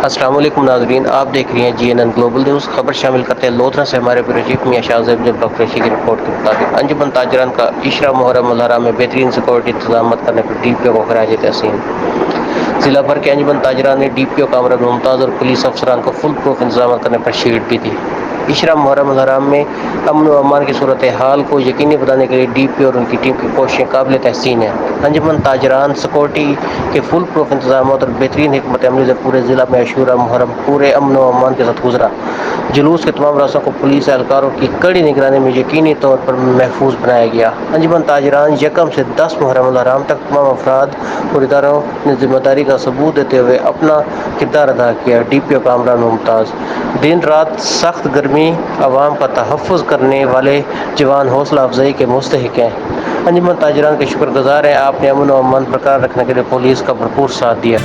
السلام علیکم ناظرین، آپ دیکھ رہے ہیں جی این این گلوبل نیوز۔ خبر شامل کرتے ہیں لودھرا سے ہمارے بیورو چیف میاں شاہ زیب جل بخشی کی رپورٹ کے مطابق انجمن تاجران کا عشرہ محرم مظاہرہ میں بہترین سیکورٹی انتظامات کرنے پر ڈی پی او کو خراج تحسین۔ ضلع بھر کے انجمن تاجران نے ڈی پی او کامران ممتاز اور پولیس افسران کو فل پروف انتظامات کرنے پر شیلڈ بھی دی۔ عشرہ محرم مظاہرہ میں امن و امان کی صورتحال کو یقینی بنانے کے لیے ڈی پی اور ان کی ٹیم کی کوششیں قابل تحسین ہیں۔ انجمن تاجران سیکورٹی کے فل پروف انتظامات اور بہترین حکمت عملی سے پورے ضلع میں عاشورہ محرم پورے امن و امان کے ساتھ گزرا۔ جلوس کے تمام راستوں کو پولیس اہلکاروں کی کڑی نگرانی میں یقینی طور پر محفوظ بنایا گیا۔ انجمن تاجران یکم سے 10 محرم الحرام تک تمام افراد اور اداروں نے ذمہ داری کا ثبوت دیتے ہوئے اپنا کردار ادا کیا۔ ڈی پی او کامران ممتاز: دن رات سخت گرمی عوام کا تحفظ کرنے والے جوان حوصلہ افزائی کے مستحق ہیں۔ انجمن تاجران کے شکر گزار ہیں، آپ نے امن و امان برقرار رکھنے کے لیے پولیس کا بھرپور ساتھ دیا۔